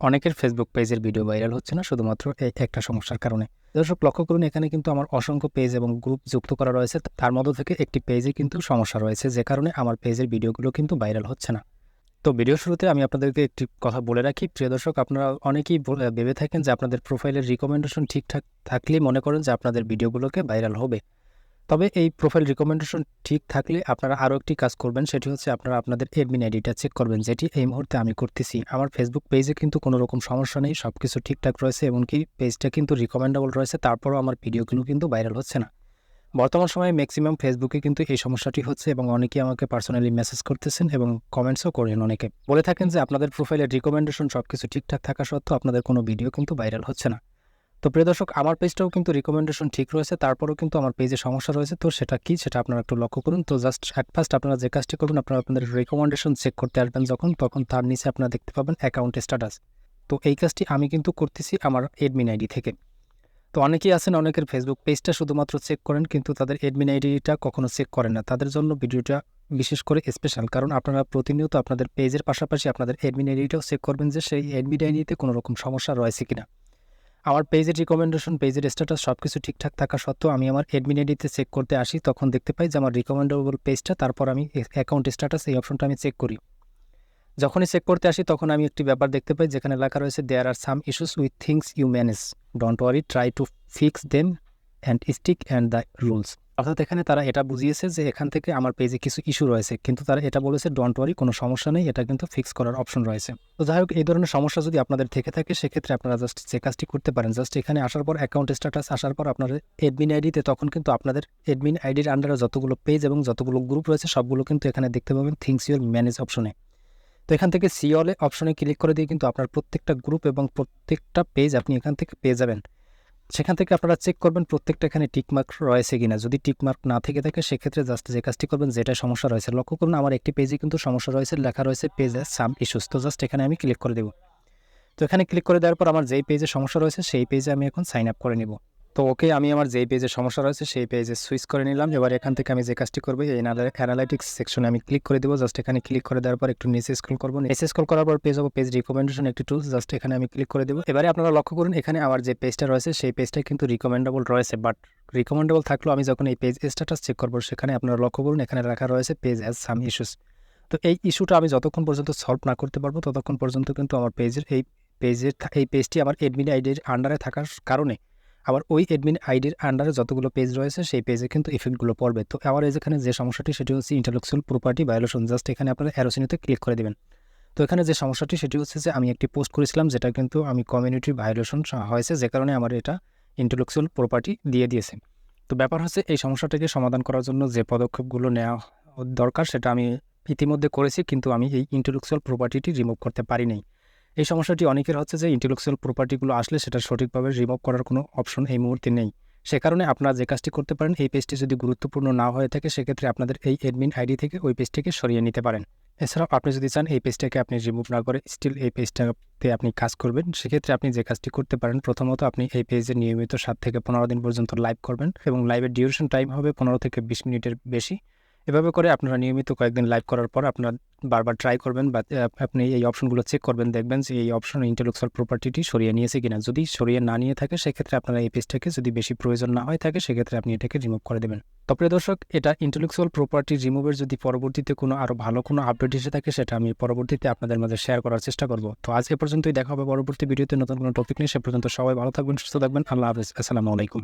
অনেকের ফেসবুক পেজের video viral হচ্ছে না শুধুমাত্র এই একটা সমস্যার কারণে। দর্শক লক্ষ্য করুন, এখানে কিন্তু আমার অসংখ্য পেজ এবং গ্রুপ যুক্ত করা রয়েছে। তার মধ্য থেকে একটি পেজে কিন্তু সমস্যা রয়েছে, যে কারণে আমার পেজের ভিডিওগুলো কিন্তু ভাইরাল হচ্ছে না। তো ভিডিও শুরুতে আমি আপনাদেরকে একটি কথা বলে রাখি, প্রিয় দর্শক, আপনারা অনেকেই ভেবে থাকেন যে আপনাদের প্রোফাইলের রিকমেন্ডেশন ঠিকঠাক থাকলেই মনে করেন যে আপনাদের ভিডিওগুলোকে ভাইরাল হবে। তবে এই প্রোফাইল রিকমেন্ডেশন ঠিক থাকলে আপনারা আরও একটি কাজ করবেন, সেটি হচ্ছে আপনারা আপনাদের অ্যাডমিন আইডিটা চেক করবেন, যেটি এই মুহূর্তে আমি করতেছি। আমার ফেসবুক পেজে কিন্তু কোনো রকম সমস্যা নেই, সব কিছু ঠিকঠাক রয়েছে, এমনকি পেজটা কিন্তু রিকমেন্ডেবল রয়েছে, তারপরও আমার ভিডিওগুলো কিন্তু ভাইরাল হচ্ছে না। বর্তমান সময়ে ম্যাক্সিমাম ফেসবুকে কিন্তু এই সমস্যাটি হচ্ছে এবং অনেকেই আমাকে পার্সোনালি মেসেজ করতেছেন এবং কমেন্টসও করেন। অনেকে বলে থাকেন যে আপনাদের প্রোফাইলের রিকমেন্ডেশন সব কিছু ঠিকঠাক থাকা সত্ত্বেও আপনাদের কোনো ভিডিও কিন্তু ভাইরাল হচ্ছে না। তো প্রিয় দর্শক, আমার পেজটাও কিন্তু রিকমেন্ডেশন ঠিক রয়েছে, তারপরেও কিন্তু আমার পেজে সমস্যা রয়েছে। তো সেটা কি, সেটা আপনারা একটু লক্ষ্য করুন। তো জাস্ট অ্যাট ফার্স্ট আপনারা যে কাজটি করবেন, আপনারা আপনাদের রিকমেন্ডেশন চেক করতে আসবেন তখন তার নিচে আপনারা দেখতে পাবেন অ্যাকাউন্ট স্ট্যাটাস। তো এই কাজটি আমি কিন্তু করতেছি আমার এডমিন আইডি থেকে। তো অনেকেই আছেন, অনেকের ফেসবুক পেজটা শুধুমাত্র চেক করেন কিন্তু তাদের এডমিন আইডিটা কখনো চেক করেন না। তাদের জন্য ভিডিওটা বিশেষ করে স্পেশাল, কারণ আপনারা প্রতিনিয়ত আপনাদের পেজের পাশাপাশি আপনাদের এডমিন আইডিটাও চেক করবেন যে সেই এডমিন আইডিতে কোনো রকম সমস্যা রয়েছে কিনা। আমার পেজের রিকমেন্ডেশন, পেজের স্ট্যাটাস সব কিছু ঠিকঠাক থাকা সত্ত্বেও আমি আমার অ্যাডমিন আইডিতে চেক করতে আসি, তখন দেখতে পাই যে আমার রিকমেন্ডেবল পেজটা, তারপর আমি অ্যাকাউন্ট স্ট্যাটাস এই অপশনটা আমি চেক করি। যখনই চেক করতে আসি তখন আমি একটি ব্যাপার দেখতে পাই যেখানে লেখা রয়েছে there are some issues with things you manage, don't worry, try to fix them and stick and the rules. অর্থাৎ এখানে তারা এটা বুঝিয়েছে যে এখান থেকে আমার পেজে কিছু ইস্যু রয়েছে, কিন্তু তারা এটা বলেছে ডোন্ট ওয়ারি, কোনো সমস্যা নেই, এটা কিন্তু ফিক্স করার অপশন রয়েছে। তো যাই হোক, এই ধরনের সমস্যা যদি আপনাদের থেকে থাকে সেক্ষেত্রে আপনারা জাস্ট যে কাজটি করতে পারেন, জাস্ট এখানে আসার পর অ্যাকাউন্ট স্ট্যাটাস আসার পর আপনাদের এডমিন আইডিতে, তখন কিন্তু আপনাদের এডমিন আইডির আন্ডারে যতগুলো পেজ এবং যতগুলো গ্রুপ রয়েছে সবগুলো কিন্তু এখানে দেখতে পাবেন থিংস ইউর ম্যানেজ অপশনে। তো এখান থেকে সি অলে অপশনে ক্লিক করে দিয়ে কিন্তু আপনার প্রত্যেকটা গ্রুপ এবং প্রত্যেকটা পেজ আপনি এখান থেকে পেয়ে যাবেন। সেখান থেকে আপনারা চেক করবেন প্রত্যেকটা এখানে টিকমার্ক রয়েছে কিনা। যদি টিকমার্ক না থেকে থাকে সেক্ষেত্রে জাস্ট যে কাজটি করবেন, যেটা সমস্যা রয়েছে, লক্ষ্য করুন আমার একটি পেজে কিন্তু সমস্যা রয়েছে, লেখা রয়েছে পেজে সাম ইস্যুস। তো জাস্ট এখানে আমি ক্লিক করে দেবো। তো এখানে ক্লিক করে দেওয়ার পর আমার যেই পেজে সমস্যা রয়েছে সেই পেজে আমি এখন সাইন আপ করে নিব। তো ওকে, আমি আমার যেই পেজে সমস্যা রয়েছে সেই পেজে সুইচ করে নিলাম। এবার এখান থেকে আমি যে কাজটি করবো, এই অ্যানালাইটিক্স সেকশনে আমি ক্লিক করে দেবো। জাস্ট এখানে ক্লিক করে দেওয়ার পর একটু নিচে স্ক্রল করবো, নিচে স্ক্রল করার পর পেজ যাবো পেজ রিকমেন্ডেশন একটি টুলস, জাস্ট এখানে আমি ক্লিক করে দেবো। এবারে আপনারা লক্ষ্য করুন এখানে আমার যে পেজটা রয়েছে সেই পেজটা কিন্তু রিকমেন্ডেবল রয়েছে, বাট রিকমেন্ডেবল থাকলেও আমি যখন এই পেজ স্ট্যাটাস চেক করবো সেখানে আপনারা লক্ষ্য করুন এখানে রাখা রয়েছে পেজ হ্যাজ সাম ইস্যুস। তো এই ইস্যুটা আমি যতক্ষণ পর্যন্ত সলভ না করতে পারবো ততক্ষণ পর্যন্ত কিন্তু আমার এই পেজটি আমার এডমিন আইডির আন্ডারে থাকার কারণে আবার ওই এডমিন আইডির আন্ডারে যতগুলো পেজ রয়েছে সেই পেজে কিন্তু ইফেক্টগুলো পড়বে। তো আমার যেখানে যে সমস্যাটি সেটি হচ্ছে ইন্টেলেকচুয়াল প্রপার্টি ভায়োলেশন, জাস্ট এখানে আপনারা অ্যারোসিনিতে ক্লিক করে দেবেন। তো এখানে যে সমস্যাটি সেটি হচ্ছে যে আমি একটি পোস্ট করেছিলাম যেটা কিন্তু আমি কমিউনিটি ভায়োলেশন হয়েছে, যে কারণে আমার এটা ইন্টেলেকচুয়াল প্রপার্টি দিয়ে দিয়েছে। তো ব্যাপার হচ্ছে এই সমস্যাটাকে সমাধান করার জন্য যে পদক্ষেপগুলো নেওয়া দরকার সেটা আমি ইতিমধ্যে করেছি, কিন্তু আমি এই ইন্টেলেকচুয়াল প্রপার্টিটি রিমুভ করতে পারি নাই। এই সমস্যাটি অনেকের হচ্ছে যে ইন্টেলেকচুয়াল প্রপার্টিগুলো আসলে সেটা সঠিকভাবে রিমুভ করার কোনো অপশন এই মুহূর্তে নেই। সে কারণে আপনারা যে কাজটি করতে পারেন, এই পেজটি যদি গুরুত্বপূর্ণ না হয়ে থাকে সেক্ষেত্রে আপনাদের এই অ্যাডমিন আইডি থেকে ওই পেজটিকে সরিয়ে নিতে পারেন। এছাড়াও আপনি যদি চান এই পেজটাকে আপনি রিমুভ না করে স্টিল এই পেজটাতে আপনি কাজ করবেন, সেক্ষেত্রে আপনি যে কাজটি করতে পারেন, প্রথমত আপনি এই পেজে নিয়মিত 7 থেকে 15 দিন পর্যন্ত লাইভ করবেন এবং লাইভের ডিউরেশন টাইম হবে 15 থেকে 20 মিনিটের বেশি। এভাবে করে আপনারা নিয়মিত কয়েকদিন লাইভ করার পর আপনার বারবার ট্রাই করবেন বা আপনি এই অপশনগুলো চেক করবেন, দেখবেন যে এই অপশন ইন্টেলেকচুয়াল প্রপার্টিটি সরিয়ে নিয়েছে কিনা। যদি সরিয়ে না নিয়ে থাকে সেক্ষেত্রে আপনারা এই পেজটাকে, যদি বেশি প্রয়োজন না হয়ে থাকে সেক্ষেত্রে আপনি এটাকে রিমুভ করে দেবেন। তো প্রিয় দর্শক, এটা ইন্টেলেকচুয়াল প্রপার্টি রিমুভের যদি পরবর্তীতে কোনো আরও ভালো কোনো আপডেট এসে থাকে সেটা আমি পরবর্তীতে আপনাদের মাঝে শেয়ার করার চেষ্টা করব। তো আজ এ পর্যন্তই, দেখা হবে পরবর্তী ভিডিওতে নতুন কোনো টপিক নিয়ে। সে পর্যন্ত সবাই ভালো থাকবেন, সুস্থ থাকবেন। আল্লাহ হাফেজ, আসসালামু আলাইকুম।